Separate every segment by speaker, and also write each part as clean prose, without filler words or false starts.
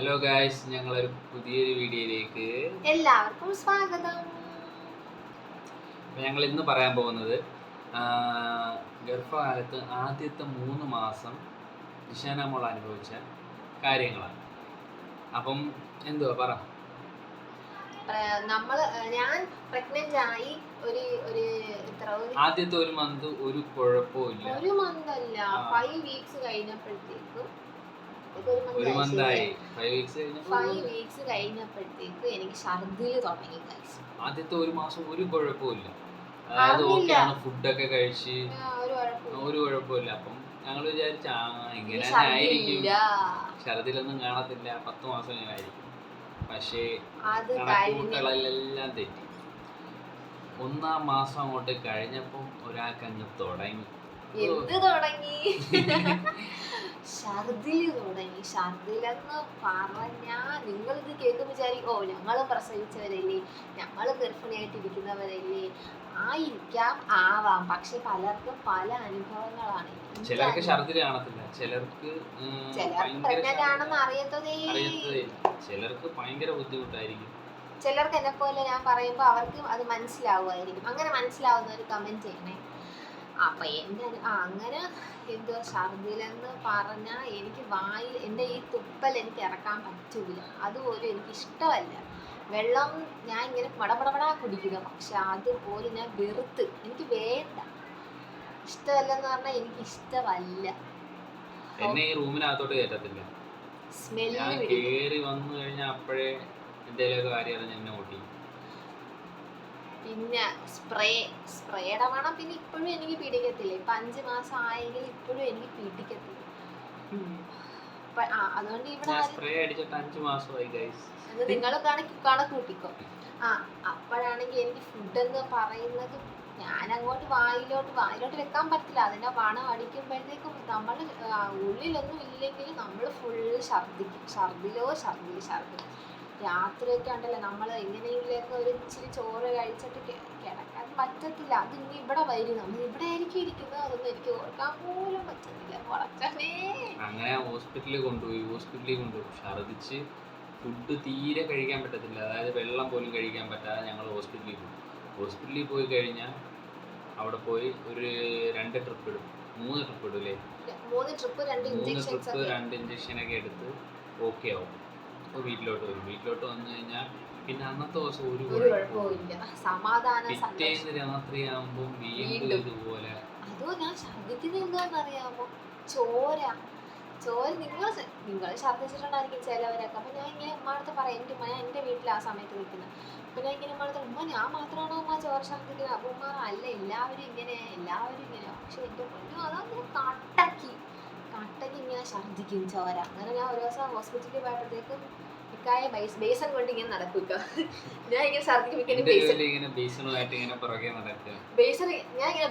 Speaker 1: Hello guys, ഞങ്ങളൊരു പുതിയൊരു വീഡിയോയിലേക്ക്
Speaker 2: എല്ലാവർക്കും സ്വാഗതം.
Speaker 1: ഞങ്ങൾ ഇന്ന് പറയാൻ പോകുന്നത് ഗർഭകാലത്ത് ആദ്യത്തെ 3 മാസം നിഷാന മോൾ അനുഭവിച്ച കാര്യങ്ങളാണ്. അപ്പം എന്തുവാ പറ.
Speaker 2: ഞാൻ പ്രഗ്നന്റ് ആയി ഒരു ഒരു
Speaker 1: ആദ്യത്തെ ഒരു മന്ത് ഒരു കുഴപ്പമില്ല.
Speaker 2: ഒരു മന്ത് അല്ല, 5 വീക്സ് കഴിഞ്ഞപ്പോഴത്തേക്കും
Speaker 1: ഒരു മന്തായി
Speaker 2: 5 വീക്സ് കഴിഞ്ഞപ്പോഴത്തേക്ക് എനിക്ക് ഛർദിൽ തുടങ്ങി.
Speaker 1: ആദ്യത്തെ ഒരു മാസം ഒരു കുഴപ്പമില്ല, അതായത് ഓക്കെയാണ്, ഫുഡൊക്കെ കഴിച്ച് ഒരു കുഴപ്പമില്ല. അപ്പം ഞങ്ങൾ വിചാരിച്ച ഇങ്ങനെ ആയിരിക്കും, ഛർദിലൊന്നും കാണത്തില്ല, 10 മാസം ഇങ്ങനെ ആയിരിക്കും. പക്ഷേ കണക്കുകൂട്ടലെല്ലാം തെറ്റി. 1-ാം മാസം അങ്ങോട്ട് കഴിഞ്ഞപ്പം ഒരാൾക്ക് അങ്ങ് തുടങ്ങി.
Speaker 2: ഛർദില് തുടങ്ങി. ഛർദിലെന്ന് പറഞ്ഞാ നിങ്ങളിത് കേൾക്കുമ്പോൾ വിചാരിക്കും, ഓ ഞങ്ങള് പ്രസവിച്ചവരല്ലേ, ഞങ്ങള് ഗർഭിണിയായിട്ടിരിക്കുന്നവരല്ലേ. ആയിരിക്കാം, ആവാം. പക്ഷെ പലർക്കും പല അനുഭവങ്ങളാണ്.
Speaker 1: ചിലർക്ക് ഛർദില് കാണത്തില്ല, ചിലർക്ക്
Speaker 2: പ്രഗ്നന്റ് ആണെന്ന് അറിയത്തതേ,
Speaker 1: ചിലർക്ക് ഭയങ്കര ബുദ്ധിമുട്ടായിരിക്കും.
Speaker 2: ചിലർക്ക് എന്നെ പോലെ ഞാൻ പറയുമ്പോൾ അവർക്ക് അത് മനസ്സിലാവുമായിരിക്കും. അങ്ങനെ മനസ്സിലാവുന്നവർ കമന്റ് ചെയ്യണേ. അപ്പൊ അങ്ങനെ എന്തോ ഛർദിലെന്ന് പറഞ്ഞാൽ എനിക്ക് വായിൽ എൻ്റെ ഈ തുപ്പൽ എനിക്ക് ഇറക്കാൻ പറ്റൂല. അതുപോലും എനിക്ക് ഇഷ്ടമല്ല. വെള്ളം ഞാൻ ഇങ്ങനെ മടമടമടാ കുടിക്കുക, പക്ഷെ അതുപോലും ഞാൻ വെറുത്ത്, എനിക്ക് വേണ്ട, ഇഷ്ടമല്ലെന്ന് പറഞ്ഞാൽ എനിക്ക് ഇഷ്ടമല്ല.
Speaker 1: എന്നെ ഈ റൂമിനകത്തോട്ട് കയറ്റത്തില്ല.
Speaker 2: സ്മെല്ല്
Speaker 1: കേറി വന്നു കഴിഞ്ഞാൽ അപ്പോഴേ എന്തെങ്കിലുമൊക്കെ കാര്യം അറിഞ്ഞ് എന്നെ ഓട്ടി.
Speaker 2: പിന്നെ സ്പ്രേയുടെ മണം പിന്നെ ഇപ്പോഴും എനിക്ക് പിടിക്കത്തില്ല. ഇപ്പൊ 5 മാസം ആയെങ്കിൽ ഇപ്പോഴും എനിക്ക് പിടിക്കത്തില്ല. അതുകൊണ്ട് ഇവിടെ
Speaker 1: സ്പ്രേ അടിച്ചിട്ട് 5 മാസമായി ഗൈസ്.
Speaker 2: നിങ്ങൾ കണക്കൂട്ടിക്കോ. അപ്പോഴാണെങ്കിൽ എനിക്ക് ഫുഡ് എന്ന് പറയുന്നത് ഞാൻ അങ്ങോട്ട് വായിലോട്ട് വെക്കാൻ പറ്റില്ല. അതിന്റെ മണം അടിക്കുമ്പോഴത്തേക്കും നമ്മൾ ഉള്ളിലൊന്നും ഇല്ലെങ്കിൽ നമ്മൾ ഫുള്ള് ഛർദിൽ. രാത്രിയൊക്കെ ഉണ്ടല്ലോ, നമ്മൾ എങ്ങനെയെങ്കിലൊക്കെ ഒരു ഇച്ചിരി ചോറ് കഴിച്ചിട്ട് കിടക്കാൻ പറ്റത്തില്ല. അത് ഇനി ഇവിടെ വരും, നമ്മൾ ഇവിടെ ആയിരിക്കും ഇരിക്കുന്നത്, അതൊന്നും എനിക്ക് ഓർക്കാൻ പോലും പറ്റുന്നില്ല.
Speaker 1: അങ്ങനെ ഹോസ്പിറ്റലിൽ കൊണ്ടുപോയി ഛർദിച്ച് ഫുഡ് തീരെ കഴിക്കാൻ പറ്റത്തില്ല. അതായത് വെള്ളം പോലും കഴിക്കാൻ പറ്റാതെ ഞങ്ങൾ ഹോസ്പിറ്റലിൽ പോയി കഴിഞ്ഞാൽ അവിടെ പോയി ഒരു 2 ട്രിപ്പ് ഇടും, 3 ട്രിപ്പ് ഇടും അല്ലേ,
Speaker 2: 3 ട്രിപ്പ്
Speaker 1: 2 ഇഞ്ചക്ഷനൊക്കെ എടുത്ത് ഓക്കെ ആവും. അപ്പോൾ വീട്ടിലോട്ട് വന്നു കഴിഞ്ഞാൽ പിന്നെ അന്നത്തെ ദിവസം ഒരു കുഴപ്പമില്ല,
Speaker 2: സമാധാനം.
Speaker 1: പിറ്റേന്ന് രാത്രിയാകുമ്പോൾ വീണ്ടും ഇതുപോലെ.
Speaker 2: അതോ ഞാൻ ഛർദിക്കുന്നത് എന്താണെന്നറിയാമോ? ചോര നിങ്ങൾ ഛർദിച്ചിട്ടുണ്ടായിരിക്കും ചിലവരൊക്കെ. അപ്പൊ ഞാൻ ഇങ്ങനെ ഉമ്മടുത്ത് പറയാം, എൻ്റെ വീട്ടിൽ ആ സമയത്ത് നിൽക്കുന്നത്. അപ്പൊ ഞാൻ ഇങ്ങനെ ഉമ്മടുത്ത്, ഉമ്മ ഞാൻ മാത്രമാണോ ഉമ്മ ചോര ഛർദിക്കുന്നത്? അപ്പൊ ഉമ്മ അല്ല, എല്ലാവരും ഇങ്ങനെ. പക്ഷെ എൻ്റെ പൊന്നു അതങ്ങനെ കട്ടക്ക് ഇങ്ങനെ ഛർദിക്കും ചോര. അങ്ങനെ ഞാൻ ഒരു ദിവസം ഹോസ്പിറ്റലിൽ പോയപ്പോഴത്തേക്കും ഇക്കായ ബേസൺ കൊണ്ട് ഇങ്ങനെ നടക്കുക. ഞാൻ ഇങ്ങനെ ഛർദിക്കുമ്പോൾ ബേസൺ ഞാൻ ഇങ്ങനെ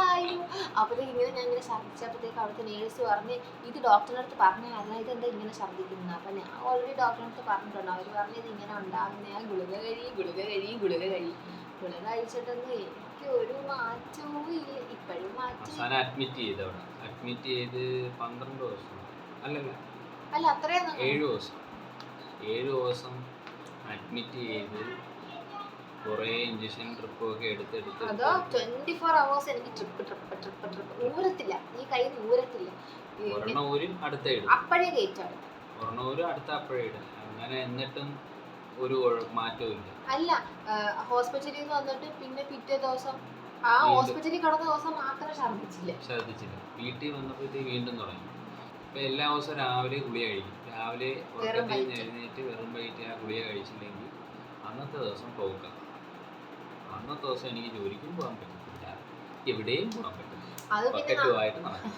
Speaker 2: അയ്യോ. അപ്പോഴത്തേക്ക് ഇങ്ങനെ ഞാൻ ഇങ്ങനെ ഛർദിച്ചപ്പോഴത്തേക്ക് അവിടുത്തെ നേഴ്സ് പറഞ്ഞ്, ഇത് ഡോക്ടറിൻ്റെ അടുത്ത് പറഞ്ഞാൽ അല്ല, ഇതെന്താ ഇങ്ങനെ ഛർദിക്കുന്നത്? അപ്പം ഞാൻ ഓൾറെഡി ഡോക്ടറിൻ്റെ അടുത്ത് പറഞ്ഞിട്ടുണ്ട്. അവർ പറഞ്ഞ് ഇത് ഇങ്ങനെ ഉണ്ടാകുന്ന ഞാൻ ഗുളിക കഴിച്ചിട്ടൊന്നും എനിക്ക് ഒരു മാറ്റവും ഇല്ല. ഇപ്പോഴും മാറ്റം.
Speaker 1: അഡ്മിറ്റ് ചെയ്ത് 12 ദിവസം
Speaker 2: അല്ല, അത്രയും
Speaker 1: 7 ദിവസം അഡ്മിറ്റ് ചെയ്ത് കുറേ ഇഞ്ചക്ഷൻ ട്രിപ്പൊക്കെ എടുത്ത്
Speaker 2: അതോ 24 hours എനിക്ക് ട്രിപ്പ് ഊരത്തില്ല, ഈ കൈ ഊരത്തില്ല. അപ്പോഴേ കയറ്റാണ്,
Speaker 1: അപ്പോഴേ ഇടും. അങ്ങനെ എന്നിട്ടും ഒരു മാറ്റവും ഇല്ല.
Speaker 2: അല്ല, ഹോസ്പിറ്റലിൽ നിന്ന് വന്നിട്ട് പിന്നെ പിറ്റേ ദിവസം ആ ഹോസ്പിറ്റലിൽ കിടന്ന ദിവസം മാത്രം ഛർദിച്ചില്ല.
Speaker 1: വീട്ടിൽ വന്നപ്പോഴത്തേക്ക് വീണ്ടും തുടങ്ങി. ഇപ്പൊ എല്ലാ ദിവസവും രാവിലെ ഗുളിക കഴിക്കും. രാവിലെ എഴുന്നേറ്റ് വെറും വയറ്റിൽ ആ ഗുളിക കഴിച്ചില്ലെങ്കിൽ അന്നത്തെ ദിവസം പോക്കാം. അന്നത്തെ ദിവസം എനിക്ക് ജോലിക്കും പോകാൻ പറ്റത്തില്ല, എവിടെയും പോകാൻ പറ്റില്ല, ബക്കറ്റുമായിട്ട് നടക്കും.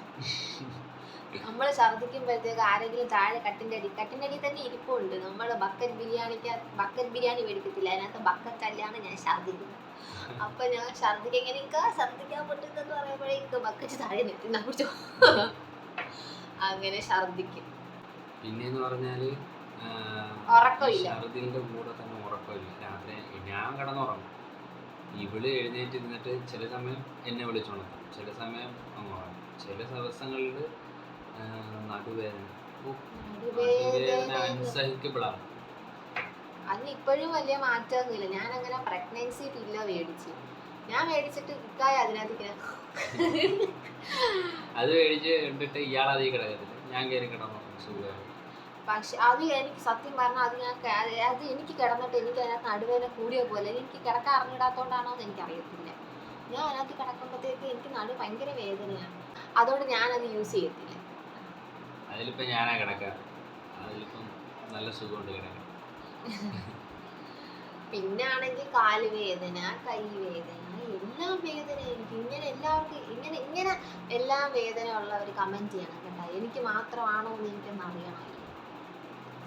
Speaker 2: നമ്മൾ ഛർദിക്കുമ്പോഴത്തേക്ക് ആരെങ്കിലും താഴെ കട്ടിൻ്റെ അടി തന്നെ ഇരിപ്പുണ്ട്. നമ്മൾ ബക്കറ്റ് ബിരിയാണി മേടിക്കത്തില്ല, അതിനകത്ത് ബക്കറ്റല്ലാണ് ഞാൻ ഛർദിക്കുന്നത്. അപ്പൊ ഞാൻ ഛർദിക്കാൻ പറ്റുന്നെന്ന് പറയുമ്പോഴേക്ക് ബക്കറ്റ് താഴെ നിർത്തി അങ്ങനെ ഛർദിക്കും.
Speaker 1: പിന്നെന്ന് പറഞ്ഞാല് ഛർദിന്റെ കൂടെ തന്നെ ഉറക്കമില്ല. രാത്രി ഞാൻ കിടന്നുറങ്ങും, ഇവള് എഴുന്നേറ്റിരുന്നിട്ട് ചില സമയം എന്നെ വിളിച്ചോണം, ചില സമയം അങ്ങ് ഉറങ്ങും. ചില ദിവസങ്ങളിൽ നടുവേദന
Speaker 2: നടുവേദന
Speaker 1: അൺസഹിക്കബിൾ ആണ്.
Speaker 2: അതിന് ഇപ്പോഴും വലിയ മാറ്റമൊന്നുമില്ല. ഞാൻ അങ്ങനെ പ്രഗ്നൻസി പില്ല മേടിച്ചു. ഞാൻ മേടിച്ചിട്ട് ഇക്കായ അതിനകത്ത് ഇങ്ങനെ
Speaker 1: അത് മേടിച്ച് കണ്ടിട്ട് ഇയാളതീ കിടക്കത്തില്ല, ഞാൻ കയറി കിടന്നു സുഖമാണ്.
Speaker 2: പക്ഷെ അത് എനിക്ക് സത്യം പറഞ്ഞാൽ അത് എനിക്ക് കിടന്നിട്ട് എനിക്ക് അതിനകത്ത് നടുവേദന കൂടിയ പോലെ. എനിക്ക് കിടക്കാൻ അറിഞ്ഞിടാത്തോണ്ടാണോ എന്ന് എനിക്കറിയത്തില്ല. ഞാൻ അതിനകത്ത് കിടക്കുമ്പോഴത്തേക്ക് എനിക്ക് നടു ഭയങ്കര വേദനയാണ്. അതുകൊണ്ട് ഞാനത് യൂസ് ചെയ്യത്തില്ല.
Speaker 1: അതിലിപ്പോൾ ഞാനാ കിടക്കാറ്, അതിലിപ്പം നല്ല സുഖമുണ്ട് കിടക്കാൻ.
Speaker 2: പിന്നെ ആണെങ്കിൽ കാല് വേദന, കൈ വേദന, എല്ലാം വേദന. എനിക്ക് ഇങ്ങനെ എല്ലാവർക്കും ഇങ്ങനെ എല്ലാം വേദന ഉള്ളവർ കമന്റ് ചെയ്യണം കേട്ടോ. എനിക്ക് മാത്രമാണോ എന്ന് എനിക്കൊന്ന് അറിയണം.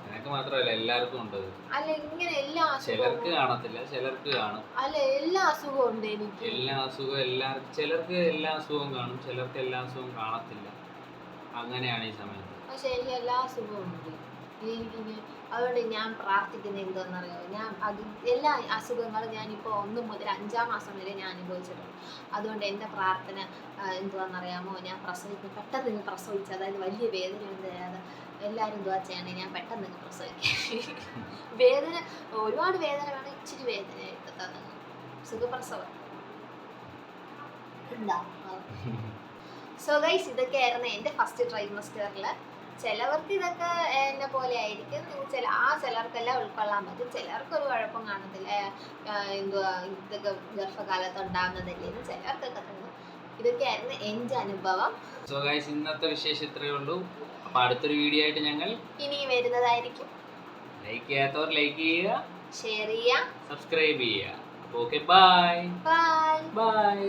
Speaker 1: എനിക്ക് മാത്രമല്ല എല്ലാവർക്കും ഉണ്ട്.
Speaker 2: അല്ല ഇങ്ങനെ എല്ലാ
Speaker 1: ചിലർക്ക് കാണത്തില്ല, ചിലർക്ക് കാണും.
Speaker 2: അല്ല എല്ലാ അസുഖവും ഉണ്ട് എനിക്ക്.
Speaker 1: എല്ലാ അസുഖം എല്ലാവർക്കും, ചിലർക്ക് എല്ലാ അസുഖവും കാണും, ചിലർക്ക് എല്ലാ അസുഖവും കാണത്തില്ല. അങ്ങനെയാണ് ഈ സമയത്ത്.
Speaker 2: പക്ഷെ എനിക്ക് എല്ലാ അസുഖവും ഉണ്ട്. എനിക്കിങ്ങനെ അതുകൊണ്ട് ഞാൻ പ്രാർത്ഥിക്കുന്നത് എന്താണെന്നറിയോ, ഞാൻ അത് എല്ലാ അസുഖങ്ങളും ഞാനിപ്പോൾ 1 മുതൽ 5-ാം മാസം വരെ ഞാൻ അനുഭവിച്ചിട്ടുണ്ട്. അതുകൊണ്ട് എൻ്റെ പ്രാർത്ഥന എന്തുവാണെന്നറിയാമോ, ഞാൻ പെട്ടെന്ന് പ്രസവിച്ച്, അതായത് വലിയ വേദന ഒന്നും തരാതെ എല്ലാവരും എന്തുവാ ചെയ്യണേ, ഞാൻ പെട്ടെന്ന് പ്രസവിക്കാം. വേദന ഒരുപാട് വേദന വേണം, ഇച്ചിരി വേദന തന്നെ സുഖപ്രസവം എന്താ. സോ ഗൈസ്, ഇതൊക്കെയായിരുന്നു എൻ്റെ ഫസ്റ്റ് ട്രൈമസ്റ്ററിൽ. ചിലവർക്ക് ഇതൊക്കെ എന്നെ പോലെ ആയിരിക്കും. ചിലർക്കെല്ലാം ഉൾക്കൊള്ളാൻ പറ്റും, ചിലർക്ക് ഒരു കുഴപ്പം കാണത്തില്ല. എന്തുവാ ഇതൊക്കെ ഗർഭകാലത്ത് ഉണ്ടാകുന്നതല്ലേ എന്ന് ചിലർക്കൊക്കെ തോന്നും. ഇതൊക്കെയായിരുന്നു എൻ്റെ അനുഭവം.
Speaker 1: സോ ഗൈസ്, ഇന്നത്തെ വിശേഷം ഇത്രയേ ഉള്ളൂ. അപ്പോൾ അടുത്തൊരു വീഡിയോ ആയിട്ട് ഞങ്ങൾ
Speaker 2: ഇനി വരുന്നതായിരിക്കും.
Speaker 1: ലൈക്ക് ചെയ്യാത്തവർ ലൈക്ക് ചെയ്യുക,
Speaker 2: ഷെയർ ചെയ്യുക,
Speaker 1: സബ്സ്ക്രൈബ് ചെയ്യുക. Okay, bye
Speaker 2: bye.
Speaker 1: ബൈ.